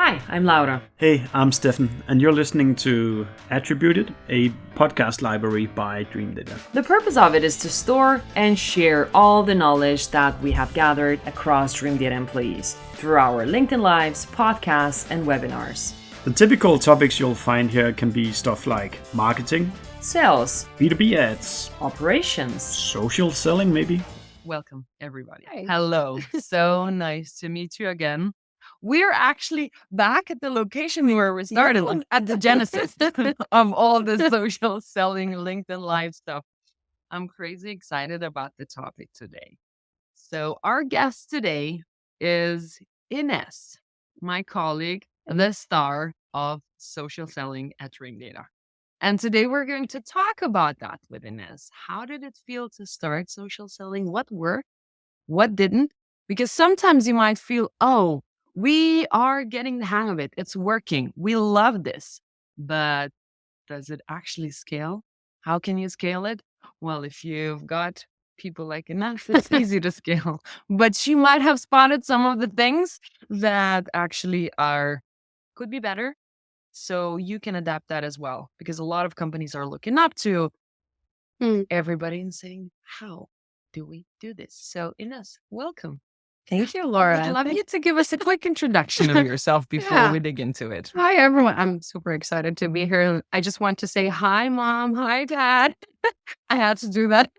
Hi, I'm Laura. Hey, I'm Stefan, and you're listening to Attributed, a podcast library by Dreamdata. The purpose of it is to store and share all the knowledge that we have gathered across Dreamdata employees through our LinkedIn Lives, podcasts, and webinars. The typical topics you'll find here can be stuff like marketing, Sales, B2B ads, operations, social selling maybe. Welcome, everybody. Hi. Hello. So nice to meet you again. We're actually back at the location where we started, like, at the genesis of all the social selling LinkedIn Live stuff. I'm crazy excited about the topic today. So our guest today is Ines, my colleague, the star of social selling at Dreamdata. And today we're going to talk about that with Ines. How did it feel to start social selling? What worked? What didn't? Because sometimes you might feel, oh, we are getting the hang of it. It's working. We love this. But does it actually scale? How can you scale it? Well, if you've got people like Ines, it's easy to scale. But she might have spotted some of the things that actually could be better. So you can adapt that as well. Because a lot of companies are looking up to everybody and saying, how do we do this? So Ines, welcome. Thank you, Laura. I'd love you to give us a quick introduction of yourself before Yeah. we dig into it. Hi, everyone. I'm super excited to be here. I just want to say hi, Mom. Hi, Dad. I had to do that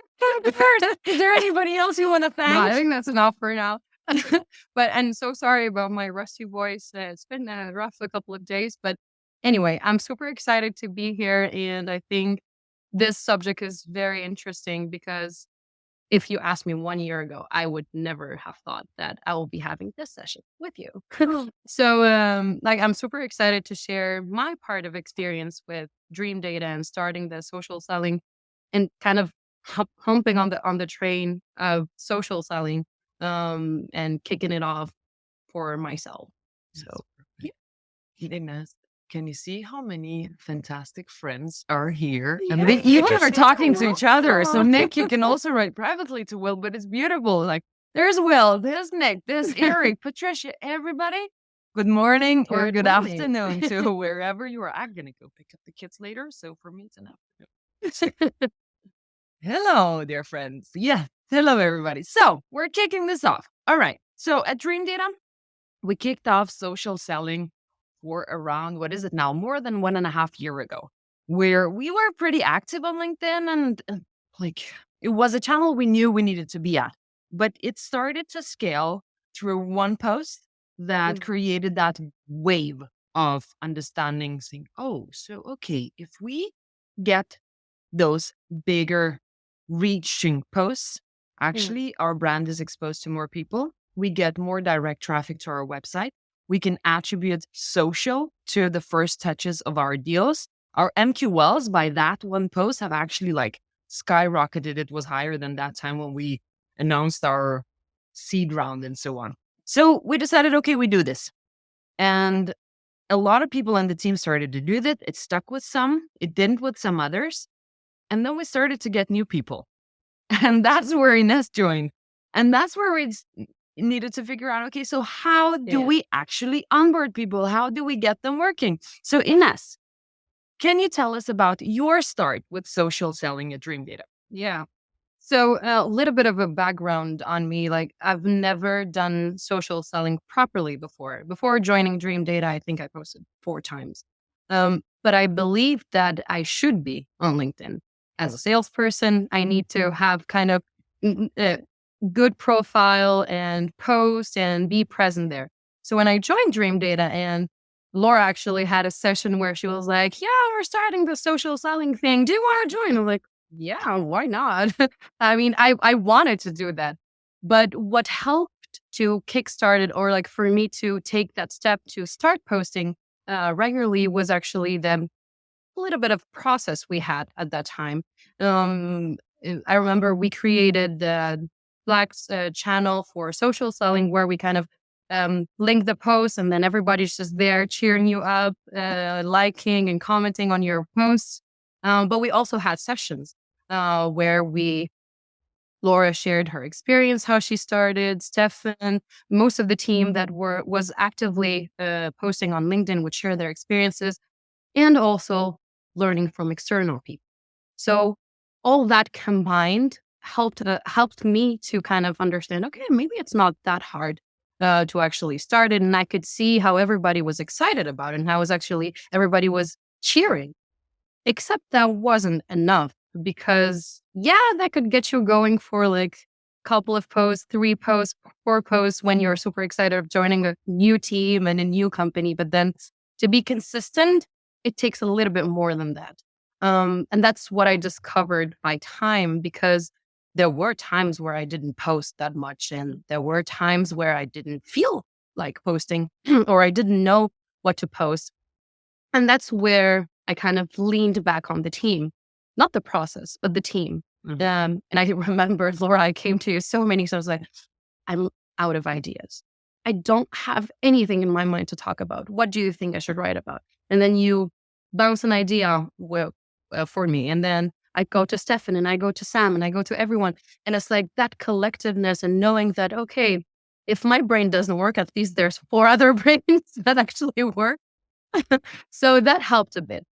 first. Is there anybody else you want to thank? No, I think that's enough for now. But I'm so sorry about my rusty voice. It's been rough a couple of days. But anyway, I'm super excited to be here. And I think this subject is very interesting because if you asked me 1 year ago, I would never have thought that I will be having this session with you. So, I'm super excited to share my part of experience with Dreamdata and starting the social selling, and kind of humping on the train of social selling, and kicking it off for myself. So, Ines, can you see how many fantastic friends are here? Yeah. And they even are talking to each other. So Nick, you can also write privately to Will, but it's beautiful. Like, there's Will, there's Nick, there's Eric, Patricia, everybody. Good morning or Good good morning. afternoon to wherever you are. I'm going to go pick up the kids later. So for me, it's an afternoon. Hello, dear friends. Yeah. Hello, everybody. So we're kicking this off. All right. So at Dreamdata, we kicked off social selling for around, what is it now? More than 1.5 years ago, where we were pretty active on LinkedIn, and like, it was a channel we knew we needed to be at. But it started to scale through one post that created that wave of understanding, saying, oh, so, okay, if we get those bigger reaching posts, actually our brand is exposed to more people. We get more direct traffic to our website. We can attribute social to the first touches of our deals. Our MQLs by that one post have actually skyrocketed. It was higher than that time when we announced our seed round and so on. So we decided, okay, we do this. And a lot of people on the team started to do that. It stuck with some, it didn't with some others. And then we started to get new people. And that's where Ines joined. And that's where we needed to figure out, okay, so how do we actually onboard people? How do we get them working? So Ines, can you tell us about your start with social selling at Dreamdata? Yeah. So a little bit of a background on me. Like, I've never done social selling properly before. Before joining Dreamdata, I think I posted 4 times. But I believe that I should be on LinkedIn. As a salesperson, I need to have kind of good profile and post and be present there. So when I joined Dreamdata, and Laura actually had a session where she was like, yeah, we're starting the social selling thing. Do you want to join? I'm like, yeah, why not? I mean, I wanted to do that. But what helped to kickstart it, or like for me to take that step to start posting regularly, was actually the little bit of process we had at that time. I remember we created the Slack's channel for social selling, where we kind of link the post, and then everybody's just there cheering you up, liking and commenting on your posts. But we also had sessions where we Laura shared her experience, how she started. Stefan, most of the team that was actively posting on LinkedIn would share their experiences, and also learning from external people. So all that combined helped me to kind of understand, okay, maybe it's not that hard to actually start it. And I could see how everybody was excited about it and how everybody was cheering. Except that wasn't enough, because that could get you going for like a couple of posts, 3 posts, 4 posts when you're super excited of joining a new team and a new company. But then to be consistent, it takes a little bit more than that. And that's what I discovered by time, because there were times where I didn't post that much, and there were times where I didn't feel like posting or I didn't know what to post. And that's where I kind of leaned back on the team, not the process, but the team. And I remember, Laura, I came to you so many times, like, I'm out of ideas. I don't have anything in my mind to talk about. What do you think I should write about? And then you bounce an idea for me. And then I go to Stefan and I go to Sam and I go to everyone. And it's like that collectiveness and knowing that, okay, if my brain doesn't work, at least there's 4 other brains that actually work. So that helped a bit.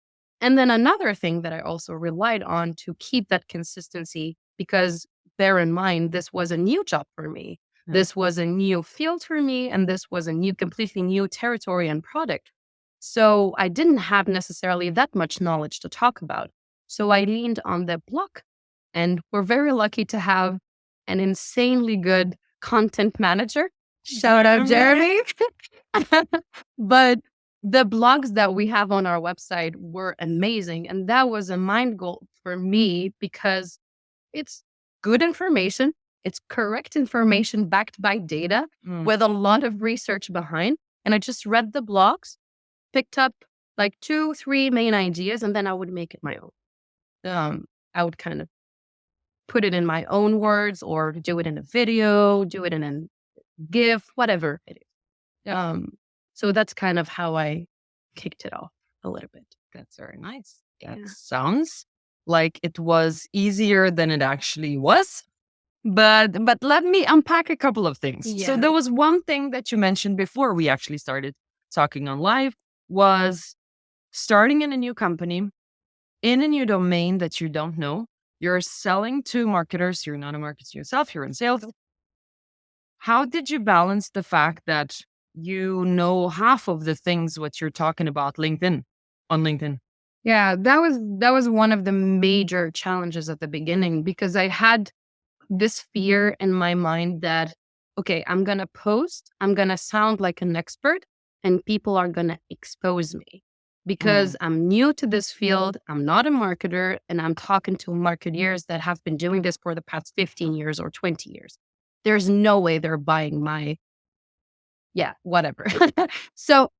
And then another thing that I also relied on to keep that consistency, because bear in mind, this was a new job for me. This was a new field for me, and this was a completely new territory and product. So I didn't have necessarily that much knowledge to talk about. So I leaned on the blog, and we're very lucky to have an insanely good content manager. Shout out, Jeremy. But the blogs that we have on our website were amazing. And that was a mind goal for me, because it's good information. It's correct information backed by data with a lot of research behind. And I just read the blogs, picked up like 2, 3 main ideas, and then I would make it my own. I would kind of put it in my own words, or do it in a video, do it in a GIF, whatever it is. So that's kind of how I kicked it off a little bit. That's very nice. That sounds like it was easier than it actually was. But let me unpack a couple of things. Yeah. So there was one thing that you mentioned before we actually started talking on live, was starting in a new company, in a new domain that you don't know. You're selling to marketers. You're not a marketer yourself. You're in sales. How did you balance the fact that you know half of the things what you're talking about on LinkedIn? Yeah, that was one of the major challenges at the beginning, because I had this fear in my mind that, okay, I'm going to post, I'm going to sound like an expert, and people are going to expose me because I'm new to this field. I'm not a marketer, and I'm talking to marketeers that have been doing this for the past 15 years or 20 years. There's no way they're buying my whatever. So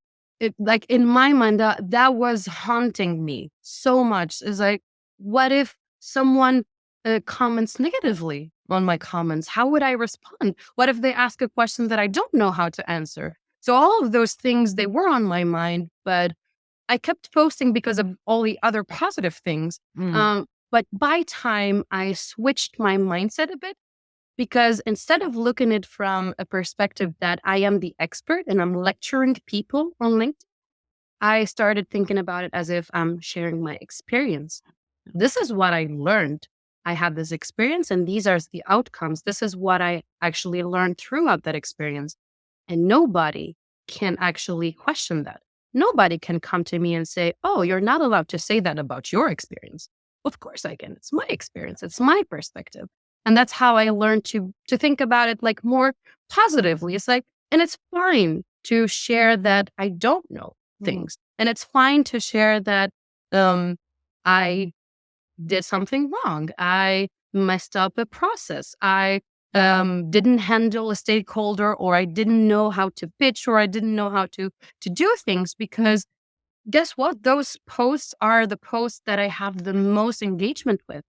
like in my mind, that was haunting me so much. Is like, what if someone comments negatively on my comments? How would I respond? What if they ask a question that I don't know how to answer? So all of those things, they were on my mind, but I kept posting because of all the other positive things. But by time, I switched my mindset a bit, because instead of looking at it from a perspective that I am the expert and I'm lecturing people on LinkedIn, I started thinking about it as if I'm sharing my experience. This is what I learned. I had this experience, and these are the outcomes. This is what I actually learned throughout that experience. And nobody can actually question that. Nobody can come to me and say, oh, you're not allowed to say that about your experience. Of course I can. It's my experience. It's my perspective. And that's how I learned to think about it like more positively. It's like, and it's fine to share that I don't know things. And it's fine to share that I did something wrong. I messed up a process. I didn't handle a stakeholder, or I didn't know how to pitch, or I didn't know how to do things. Because guess what? Those posts are the posts that I have the most engagement with.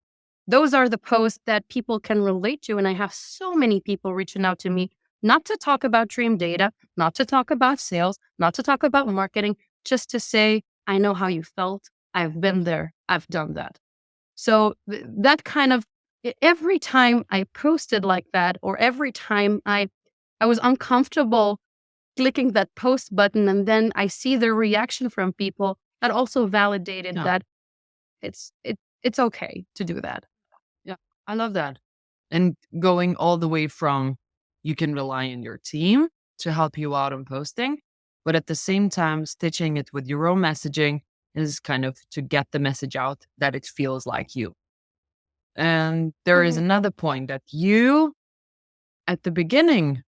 Those are the posts that people can relate to. And I have so many people reaching out to me, not to talk about Dreamdata, not to talk about sales, not to talk about marketing, just to say, I know how you felt. I've been there. I've done that. So that kind of every time I posted like that, or every time I was uncomfortable clicking that post button, and then I see the reaction from people, that also validated that it's okay to do that. Yeah, I love that. And going all the way from you can rely on your team to help you out on posting, but at the same time, stitching it with your own messaging is kind of to get the message out that it feels like you. And there is another point that you, at the beginning,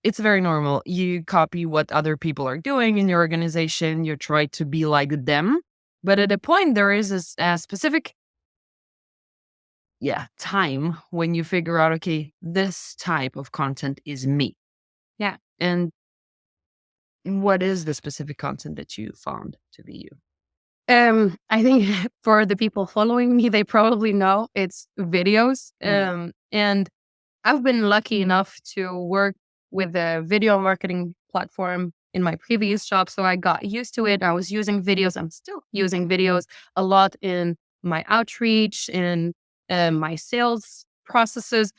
it's very normal. You copy what other people are doing in your organization, you try to be like them. But at a point, there is a specific time when you figure out, okay, this type of content is me. Yeah. And what is the specific content that you found to be you? I think for the people following me, they probably know it's videos. And I've been lucky enough to work with a video marketing platform in my previous job. So I got used to it. I was using videos. I'm still using videos a lot in my outreach, in my sales processes.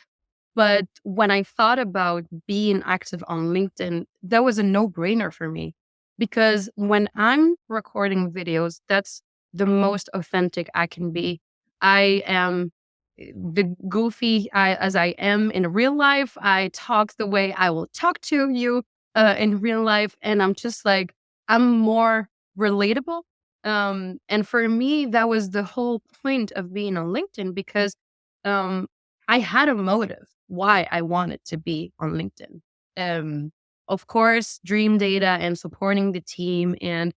But when I thought about being active on LinkedIn, that was a no-brainer for me, because when I'm recording videos, that's the most authentic I can be. I am the goofy as I am in real life. I talk the way I will talk to you in real life. And I'm just like, I'm more relatable. And for me, that was the whole point of being on LinkedIn, because I had a motive why I wanted to be on LinkedIn. Of course, Dreamdata and supporting the team and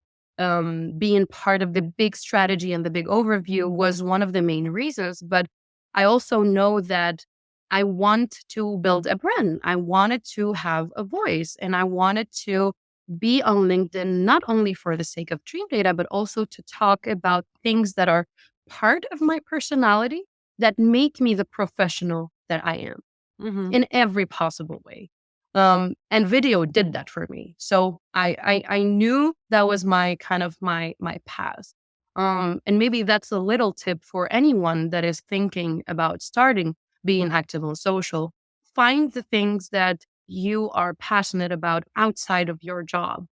being part of the big strategy and the big overview was one of the main reasons. But I also know that I want to build a brand. I wanted to have a voice, and I wanted to be on LinkedIn, not only for the sake of Dreamdata, but also to talk about things that are part of my personality that make me the professional that I am in every possible way. And video did that for me. So I knew that was my kind of my path. And maybe that's a little tip for anyone that is thinking about starting being active on social. Find the things that you are passionate about outside of your job.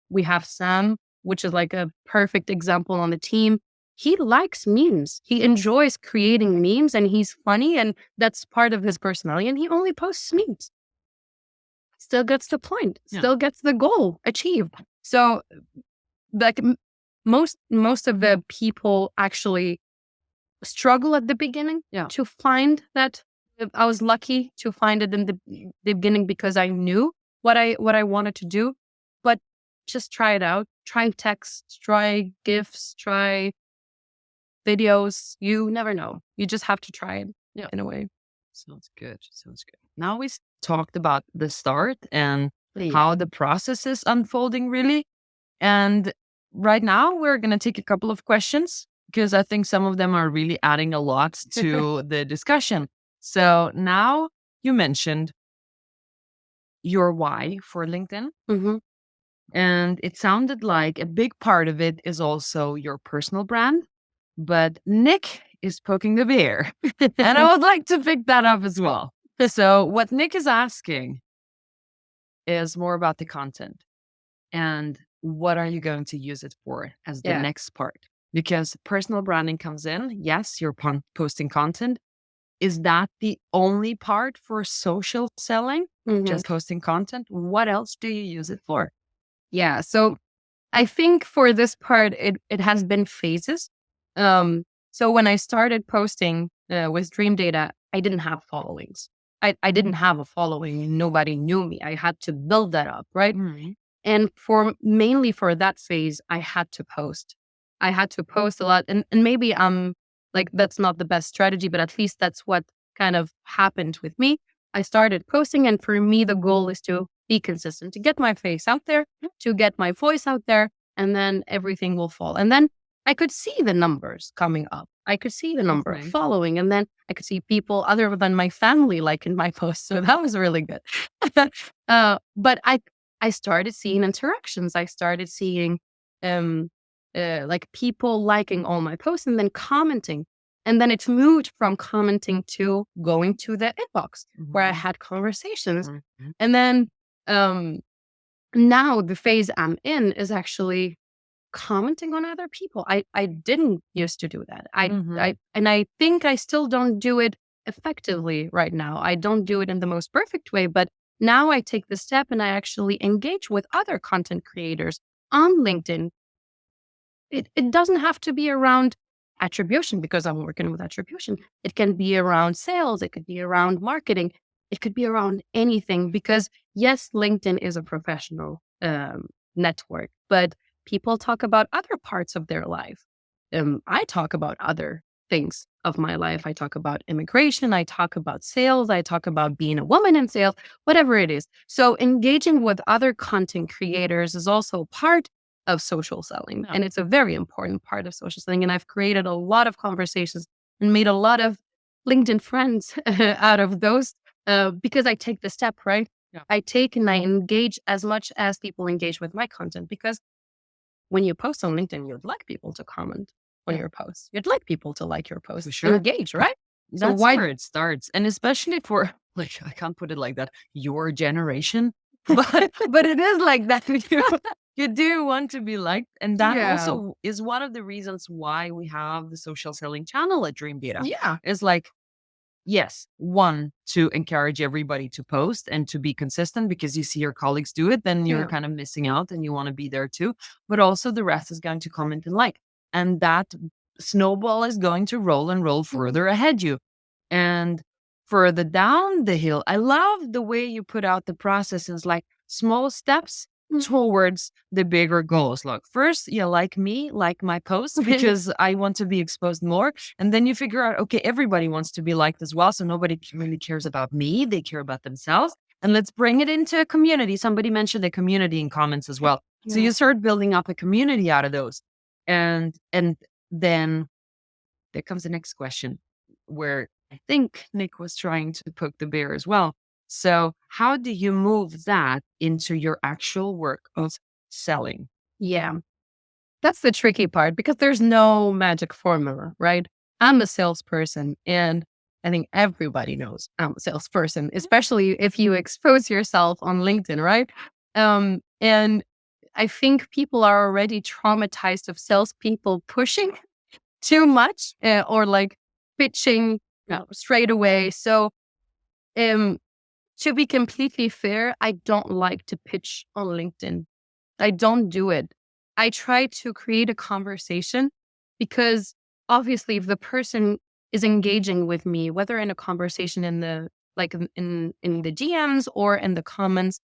We have Sam, which is like a perfect example on the team. He likes memes. He enjoys creating memes, and he's funny, and that's part of his personality. And he only posts memes. Still gets the point. Still gets the goal achieved. So, like most of the people actually struggle at the beginning to find that. I was lucky to find it in the beginning because I knew what I wanted to do. But just try it out. Try text. Try GIFs. Try videos. You never know. You just have to try it in a way. Sounds good. Now we talked about the start and how the process is unfolding, really. And right now we're going to take a couple of questions, because I think some of them are really adding a lot to the discussion. So now, you mentioned your why for LinkedIn. And it sounded like a big part of it is also your personal brand. But Nick is poking the bear. And I would like to pick that up as well. So what Nick is asking is more about the content. And what are you going to use it for as the next part? Because personal branding comes in. Yes, you're posting content. Is that the only part for social selling? Just posting content? What else do you use it for? Yeah. So I think for this part, it has been phases. So when I started posting with Dreamdata, I didn't have followings. I didn't have a following. Nobody knew me. I had to build that up, right? And mainly for that phase, I had to post. I had to post a lot. And maybe I'm like, that's not the best strategy, but at least that's what kind of happened with me. I started posting, and for me, the goal is to be consistent, to get my face out there, to get my voice out there, and then everything will fall. And then I could see the numbers coming up. I could see the number of following, and then I could see people other than my family liking my posts. So that was really good. But I started seeing interactions. I started seeing like people liking all my posts and then commenting. And then it moved from commenting to going to the inbox where I had conversations. And then now the phase I'm in is actually commenting on other people. I didn't used to do that. I think I still don't do it effectively right now. I don't do it in the most perfect way, but now I take the step and I actually engage with other content creators on LinkedIn. It doesn't have to be around attribution because I'm working with attribution. It can be around sales. It could be around marketing. It could be around anything because yes, LinkedIn is a professional network, but people talk about other parts of their life. I talk about other things of my life. I talk about immigration. I talk about sales. I talk about being a woman in sales, whatever it is. So engaging with other content creators is also part of social selling. And it's a very important part of social selling. And I've created a lot of conversations and made a lot of LinkedIn friends out of those because I take the step, right? Yeah. I take and I engage as much as people engage with my content because when you post on LinkedIn, you'd like people to comment on your posts. You'd like people to like your posts, sure. engage, right? That's where it starts. And especially for, like, I can't put it like that, your generation, but it is like that. You do want to be liked. And that also is one of the reasons why we have the social selling channel at Dreamdata. Yeah. It's like, yes, one, to encourage everybody to post and to be consistent because you see your colleagues do it, then you're kind of missing out and you want to be there too. But also the rest is going to comment and like. And that snowball is going to roll and roll further ahead you. And further down the hill, I love the way you put out the processes, like small steps towards the bigger goals. Look, first, you like me, like my posts because I want to be exposed more. And then you figure out, okay, everybody wants to be liked as well. So nobody really cares about me. They care about themselves. And let's bring it into a community. Somebody mentioned a community in comments as well. So you start building up a community out of those. And then there comes the next question where I think Nick was trying to poke the bear as well. So how do you move that into your actual work of selling? Yeah. That's the tricky part because there's no magic formula, right? I'm a salesperson and I think everybody knows I'm a salesperson, especially if you expose yourself on LinkedIn, right? And I think people are already traumatized of salespeople pushing too much or like pitching straight away. So to be completely fair, I don't like to pitch on LinkedIn. I don't do it. I try to create a conversation because obviously if the person is engaging with me, whether in a conversation in the in the DMs or in the comments,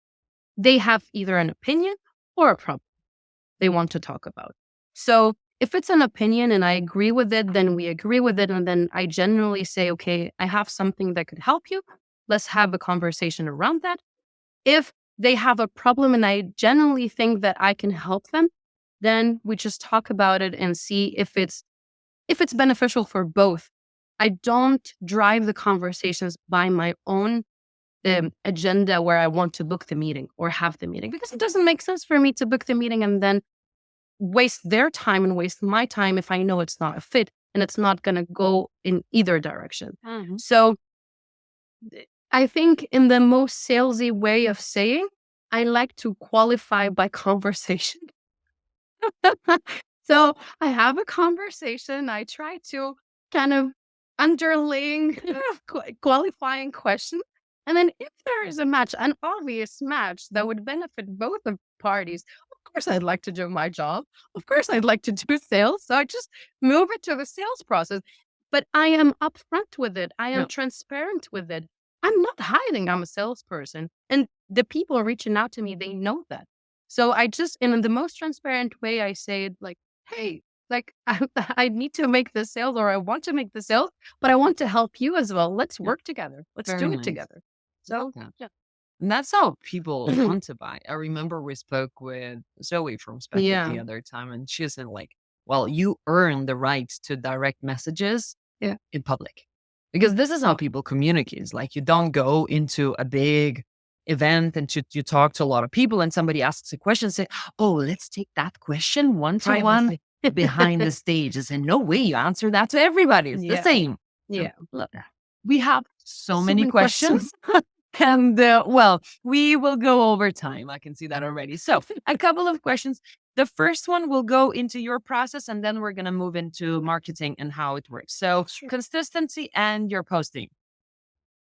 they have either an opinion or a problem they want to talk about. So if it's an opinion and I agree with it, then we agree with it. And then I generally say, okay, I have something that could help you. Let's have a conversation around that. If they have a problem and I genuinely think that I can help them, then we just talk about it and see if it's beneficial for both. I don't drive the conversations by my own agenda where I want to book the meeting or have the meeting because it doesn't make sense for me to book the meeting and then waste their time and waste my time if I know it's not a fit and it's not going to go in either direction. So I think in the most salesy way of saying, I like to qualify by conversation. So I have a conversation. I try to kind of underling qualifying question. And then if there is a match, an obvious match that would benefit both of parties, of course I'd like to do my job. Of course I'd like to do sales. So I just move it to the sales process. But I am upfront with it. I am transparent with it. I'm not hiding I'm a salesperson. And the people reaching out to me, they know that. So I just, in the most transparent way, I say it like, hey, like I need to make the sales or I want to make the sales, but I want to help you as well. Let's work together. Let's do it together. So, And that's how people want to buy. I remember we spoke with Zoe from Spec the other time, and she said, like, well, you earn the right to direct messages in public. Because this is how people communicate. It's like you don't go into a big event and you talk to a lot of people and somebody asks a question and say, oh, let's take that question one to one. behind the stage. Is in no way you answer that to everybody. It's the same. Yeah. Love that. We have so many questions. And we will go over time. I can see that already. So a couple of questions. The first one will go into your process, and then we're going to move into marketing and how it works. So consistency and your posting.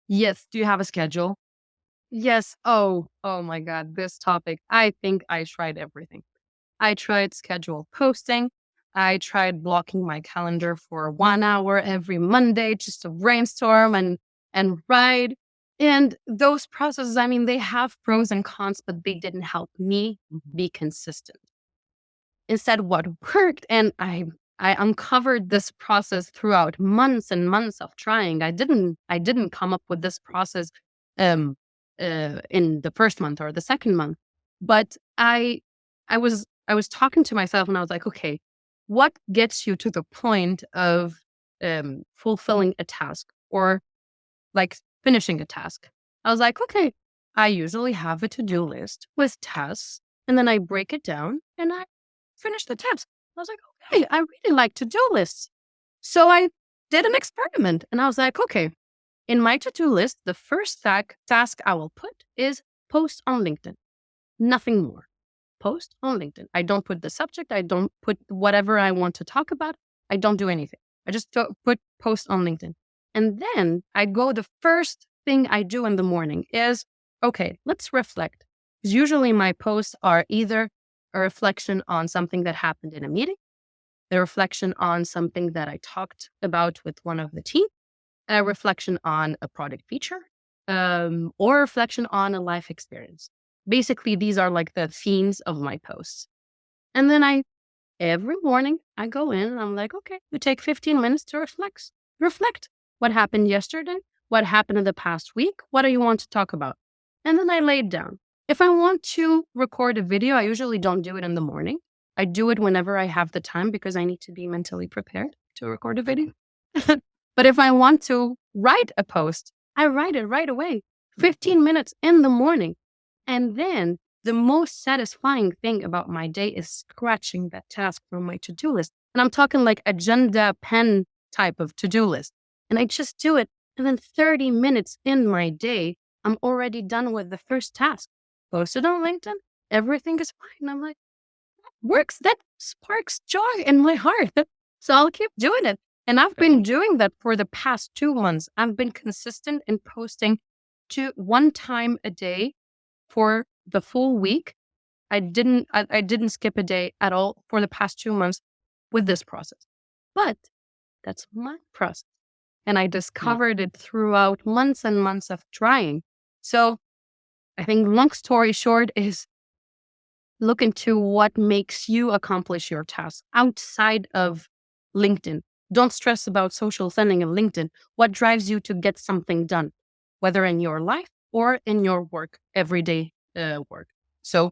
Yes. Do you have a schedule? Yes. Oh my God. This topic. I think I tried everything. I tried schedule posting. I tried blocking my calendar for 1 hour every Monday just to brainstorm and write. And those processes, I mean, they have pros and cons, but they didn't help me be consistent. Instead, what worked, and I uncovered this process throughout months and months of trying. I didn't come up with this process in the first month or the second month, but I was talking to myself and I was like, okay, what gets you to the point of fulfilling a task or like finishing a task? I was like, okay, I usually have a to-do list with tasks, and then I break it down and I finish the task. I was like, okay, I really like to-do lists. So I did an experiment and I was like, okay, in my to-do list, the first task I will put is post on LinkedIn. Nothing more. Post on LinkedIn. I don't put the subject. I don't put whatever I want to talk about. I don't do anything. I just put post on LinkedIn. And then the first thing I do in the morning is, okay, let's reflect. Because usually my posts are either a reflection on something that happened in a meeting, a reflection on something that I talked about with one of the team, a reflection on a product feature, or a reflection on a life experience. Basically, these are like the themes of my posts. And then every morning I go in and I'm like, okay, you take 15 minutes to reflect what happened yesterday, what happened in the past week, what do you want to talk about? And then I lay it down. If I want to record a video, I usually don't do it in the morning. I do it whenever I have the time because I need to be mentally prepared to record a video. But if I want to write a post, I write it right away, 15 minutes in the morning. And then the most satisfying thing about my day is scratching that task from my to-do list. And I'm talking like agenda pen type of to-do list. And I just do it. And then 30 minutes in my day, I'm already done with the first task. Posted on LinkedIn. Everything is fine. I'm like, that works. That sparks joy in my heart. So I'll keep doing it. And I've been doing that for the past 2 months. I've been consistent in posting 1 time a day for the full week. I didn't skip a day at all for the past 2 months with this process. But that's my process. And I discovered it throughout months and months of trying. So I think long story short is look into what makes you accomplish your task outside of LinkedIn. Don't stress about social selling in LinkedIn. What drives you to get something done, whether in your life or in your work, everyday work. So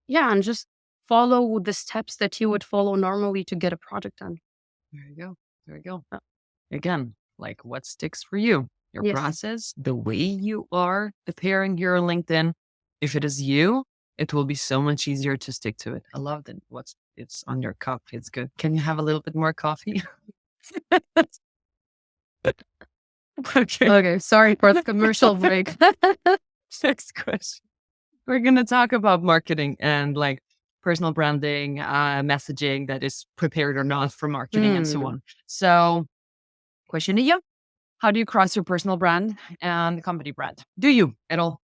and just follow the steps that you would follow normally to get a project done. There you go. Again, like what sticks for you, your process, the way you are preparing your LinkedIn. If it is you, it will be so much easier to stick to it. I love that. It's on your cup. It's good. Can you have a little bit more coffee? Okay. Sorry for the commercial break. Next question. We're going to talk about marketing and like personal branding, messaging that is prepared or not for marketing and so on. So question to you. How do you cross your personal brand and company brand? Do you at all?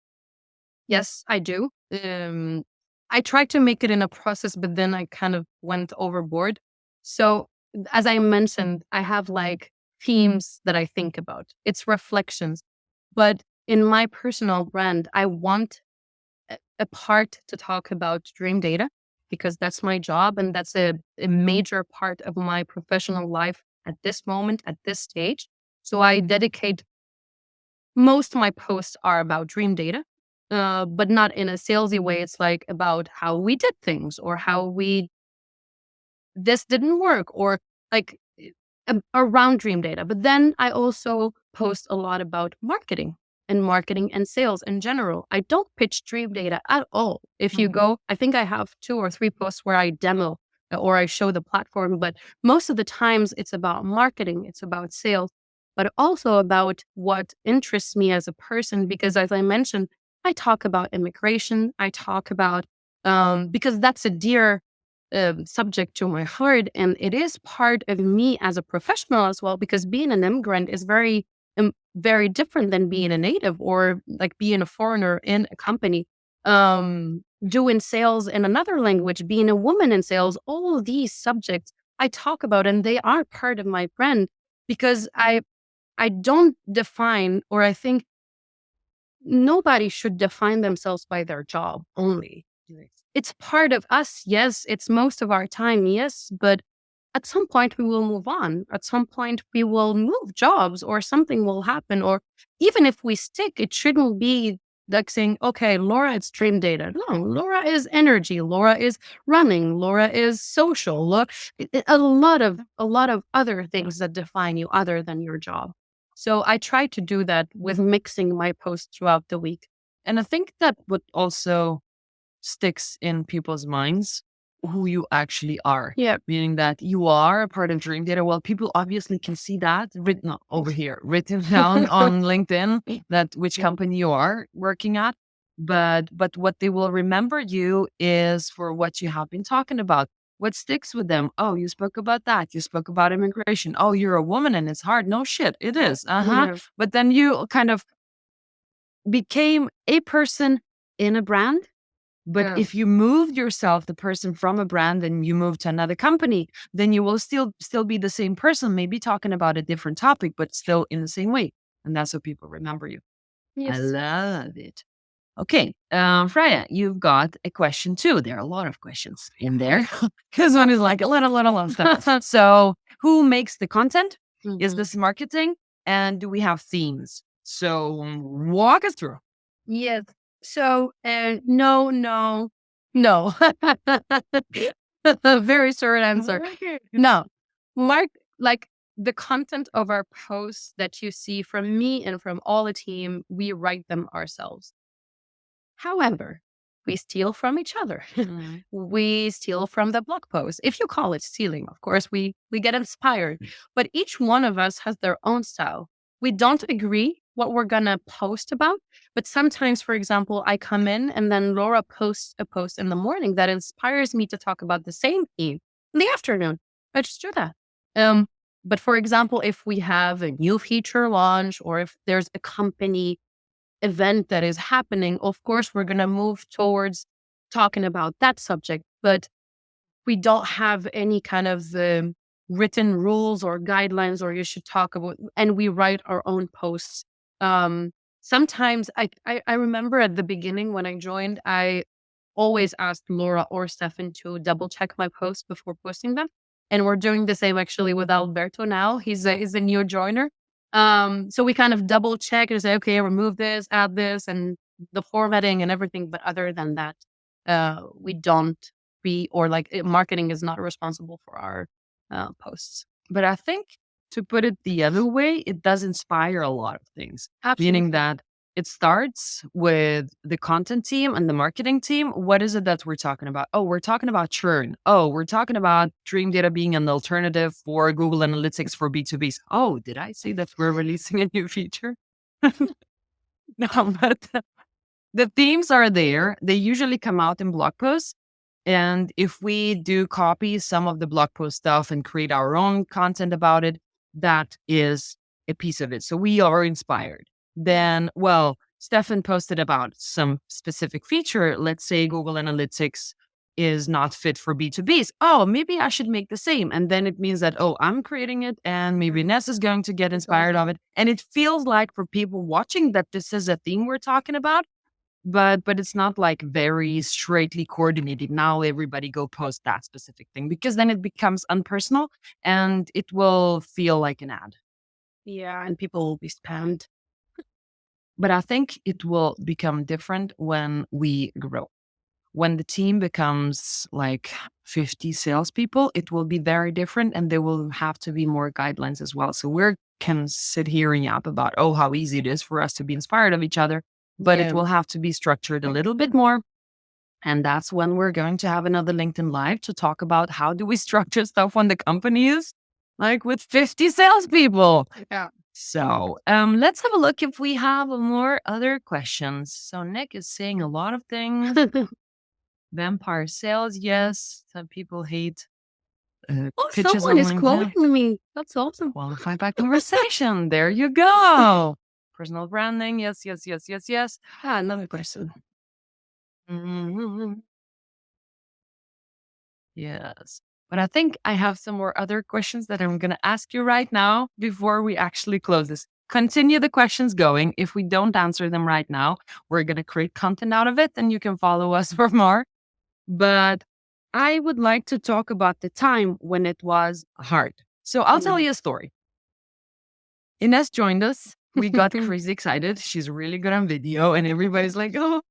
Yes, I do. I tried to make it in a process, but then I kind of went overboard. So as I mentioned, I have like themes that I think about. It's reflections. But in my personal brand, I want a part to talk about Dreamdata because that's my job and that's a major part of my professional life at this moment, at this stage. So I dedicate most of my posts are about Dreamdata, but not in a salesy way. It's like about how we did things or how this didn't work or like around Dreamdata. But then I also post a lot about marketing and sales in general. I don't pitch Dreamdata at all. If you go, I think I have 2 or 3 posts where I demo or I show the platform. But most of the times it's about marketing, it's about sales, but also about what interests me as a person. Because as I mentioned, I talk about immigration. I talk about, because that's a dear subject to my heart. And it is part of me as a professional as well, because being an immigrant is very different than being a native or like being a foreigner in a company. Doing sales in another language, being a woman in sales, all of these subjects I talk about, and they are part of my brand because I don't define, or I think nobody should define themselves by their job only. It's part of us, yes. It's most of our time, yes. But at some point, we will move on. At some point, we will move jobs or something will happen. Or even if we stick, it shouldn't be like saying, okay, Laura, it's Dreamdata. No, Laura is energy. Laura is running. Laura is social. Look, a lot of other things that define you other than your job. So I try to do that with mixing my posts throughout the week. And I think that what also sticks in people's minds who you actually are. Yeah. Meaning that you are a part of Dreamdata. Well, people obviously can see that written over here, written down on LinkedIn, that which company you are working at. But what they will remember you is for what you have been talking about. What sticks with them? Oh, you spoke about that. You spoke about immigration. Oh, you're a woman and it's hard. No shit, it is. Yeah. But then you kind of became a person in a brand. But if you moved yourself, the person from a brand, and you move to another company, then you will still be the same person, maybe talking about a different topic, but still in the same way. And that's how people remember you. Yes. I love it. Okay, Freya, you've got a question too. There are a lot of questions in there. Because one is like a lot of stuff. So who makes the content? Is this marketing? And do we have themes? So walk us through. Yes. So, no. A very short answer. No. Like the content of our posts that you see from me and from all the team, we write them ourselves. However, we steal from each other. We steal from the blog post. If you call it stealing, of course, we get inspired. But each one of us has their own style. We don't agree what we're going to post about. But sometimes, for example, I come in and then Laura posts a post in the morning that inspires me to talk about the same theme in the afternoon. I just do that. But for example, if we have a new feature launch or if there's a company event that is happening, of course, we're going to move towards talking about that subject. But we don't have any kind of written rules or guidelines, or you should talk about, and we write our own posts. Sometimes I remember at the beginning when I joined, I always asked Laura or Stefan to double check my posts before posting them. And we're doing the same actually with Alberto now. He's a new joiner. So we kind of double check and say, okay, remove this, add this, and the formatting and everything. But other than that, we don't marketing is not responsible for our posts. But I think to put it the other way, it does inspire a lot of things. Absolutely. Meaning that it starts with the content team and the marketing team. What is it that we're talking about? Oh, we're talking about churn. Oh, we're talking about Dreamdata being an alternative for Google Analytics for B2Bs. Oh, did I say that we're releasing a new feature? No, but the themes are there. They usually come out in blog posts. And if we do copy some of the blog post stuff and create our own content about it, that is a piece of it. So we are inspired. Then, well, Stefan posted about some specific feature. Let's say Google Analytics is not fit for B2Bs. Oh, maybe I should make the same. And then it means that, oh, I'm creating it and maybe Ines is going to get inspired of it. And it feels like for people watching that this is a theme we're talking about, but it's not like very straightly coordinated. Now everybody go post that specific thing, because then it becomes unpersonal and it will feel like an ad. Yeah, and people will be spammed. But I think it will become different when we grow. When the team becomes like 50 salespeople, it will be very different, and there will have to be more guidelines as well. So we can sit here and yap about, oh, how easy it is for us to be inspired of each other, but it will have to be structured a little bit more. And that's when we're going to have another LinkedIn Live to talk about how do we structure stuff when the company is like with 50 salespeople. Yeah. So let's have a look if we have more other questions. So Nick is saying a lot of things. Vampire sales, yes. Some people hate pitches someone on is LinkedIn. quoting me. That's awesome. Qualified by conversation. There you go. Personal branding. Yes. Another person. Mhm. Yes. But I think I have some more other questions that I'm going to ask you right now before we actually close this. Continue the questions going. If we don't answer them right now, we're going to create content out of it and you can follow us for more. But I would like to talk about the time when it was hard. So I'll tell you a story. Ines joined us. We got crazy excited. She's really good on video and everybody's like, oh,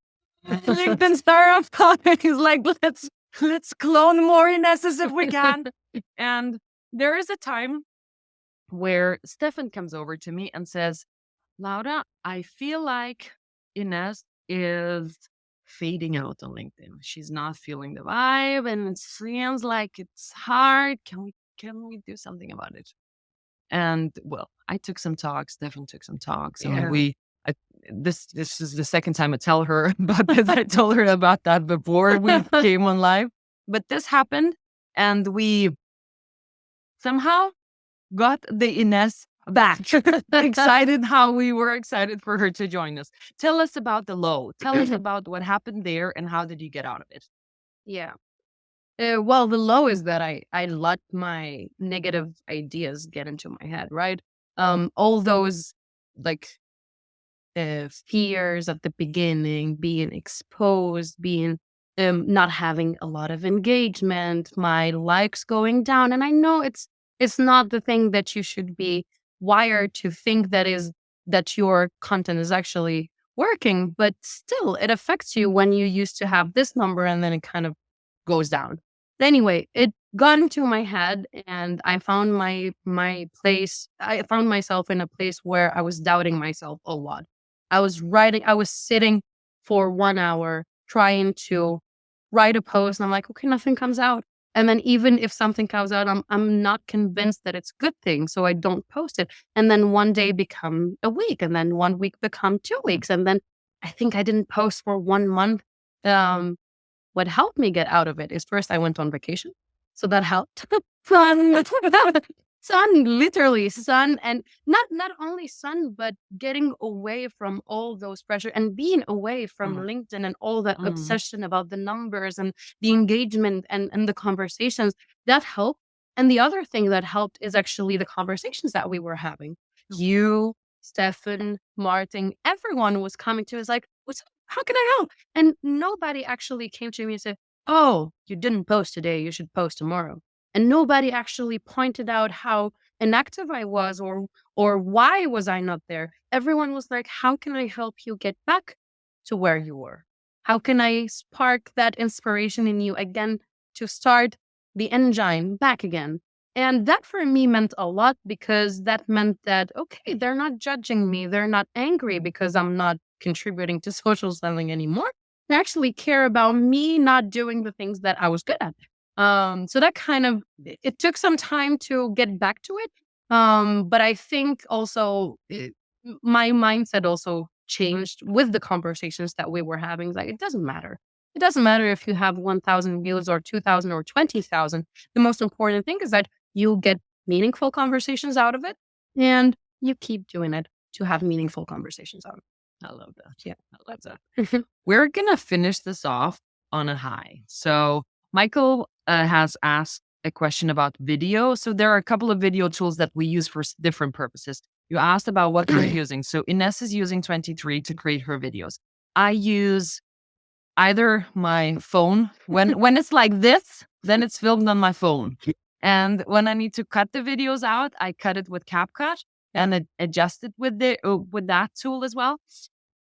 LinkedIn startup topic is like, let's clone more Ines's if we can. And there is a time where Stefan comes over to me and says, Laura, I feel like Ines is fading out on LinkedIn. She's not feeling the vibe and it seems like it's hard. Can we do something about it? And well, I took some talks, Stefan took some talks, and this is the second time I tell her about this. I told her about that before we came on live. But this happened and we somehow got the Ines back. Excited how we were excited for her to join us. Tell us about the low. Tell us about what happened there and how did you get out of it? Yeah. Well, the low is that I let my negative ideas get into my head, right? All those like fears at the beginning, being exposed, being not having a lot of engagement, my likes going down, and I know it's not the thing that you should be wired to think that your content is actually working, but still it affects you when you used to have this number and then it kind of goes down. Anyway, it got into my head and I found my place. I found myself in a place where I was doubting myself a lot. I was sitting for 1 hour trying to write a post and I'm like, okay, nothing comes out. And then even if something comes out, I'm not convinced that it's a good thing. So I don't post it. And then one day become a week and then 1 week become 2 weeks. And then I think I didn't post for 1 month. What helped me get out of it is first I went on vacation. So that helped. Literally sun, and not only sun, but getting away from all those pressure and being away from LinkedIn and all that obsession about the numbers and the engagement and the conversations. That helped. And the other thing that helped is actually the conversations that we were having. You, Stefan, Martin, everyone was coming to us like, how can I help? And nobody actually came to me and said, oh, you didn't post today, you should post tomorrow. And nobody actually pointed out how inactive I was or why was I not there. Everyone was like, how can I help you get back to where you were? How can I spark that inspiration in you again to start the engine back again? And that for me meant a lot because that meant that, okay, they're not judging me. They're not angry because I'm not contributing to social selling anymore. They actually care about me not doing the things that I was good at. So that kind of, it took some time to get back to it. But I think also my mindset also changed with the conversations that we were having. Like, it doesn't matter. It doesn't matter if you have 1,000 views or 2,000 or 20,000. The most important thing is that you get meaningful conversations out of it and you keep doing it to have meaningful conversations out of it. I love that. Yeah. I love that. We're going to finish this off on a high. So Michael has asked a question about video. So there are a couple of video tools that we use for different purposes. You asked about what you're using. So Ines is using 23 to create her videos. I use either my phone. When it's like this, then it's filmed on my phone. And when I need to cut the videos out, I cut it with CapCut and adjust it with that tool as well.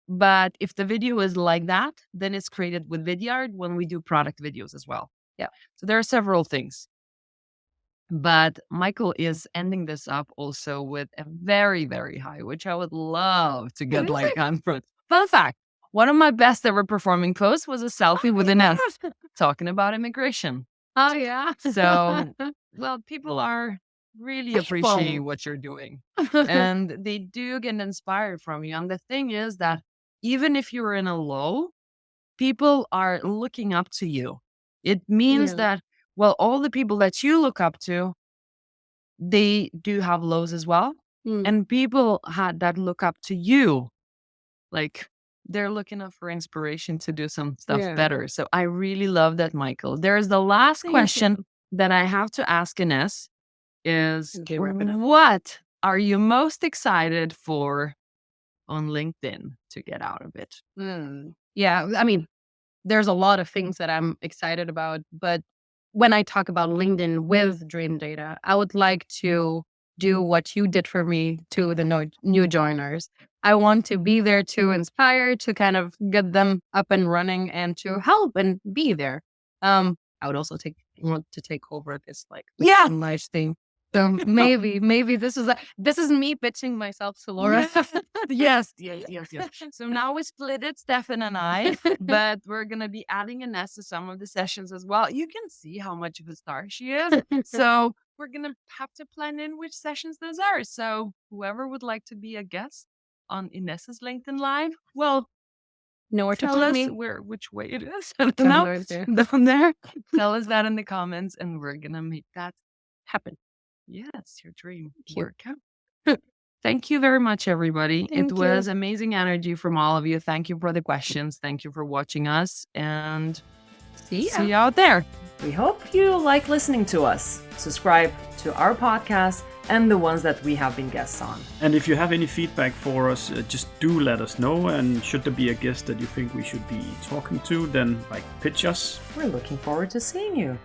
But if the video is like that, then it's created with Vidyard when we do product videos as well. Yeah. So there are several things. But Michael is ending this up also with a very, very high, which I would love to get like on front. Fun fact, one of my best ever performing posts was a selfie with Ines talking about immigration. Oh, yeah. So, well, people are really appreciating what you're doing. And they do get inspired from you. And the thing is that even if you're in a low, people are looking up to you. It means that, well, all the people that you look up to, they do have lows as well. And people that look up to you, like they're looking up for inspiration to do some stuff better. So I really love that, Michael. There's the last question that I have to ask Ines is, what are you most excited for on LinkedIn to get out of it? Yeah, I mean, there's a lot of things that I'm excited about, but when I talk about LinkedIn with Dreamdata, I would like to do what you did for me to the new joiners. I want to be there to inspire, to kind of get them up and running and to help and be there. I would also want to take over this live thing. So maybe this is me pitching myself to Laura. Yes. So now we split it, Stefan and I, but we're going to be adding Ines to some of the sessions as well. You can see how much of a star she is. So we're going to have to plan in which sessions those are. So whoever would like to be a guest on Ines's LinkedIn Live, well, know where to tell find us me. which way it is. Down there. Tell us that in the comments and we're going to make that happen. Yes, your dream work out. Thank you very much, everybody. It was amazing energy from all of you. Thank you for the questions. Thank you for watching us. And see you out there. We hope you like listening to us. Subscribe to our podcast and the ones that we have been guests on. And if you have any feedback for us, just do let us know. And should there be a guest that you think we should be talking to, then pitch us. We're looking forward to seeing you.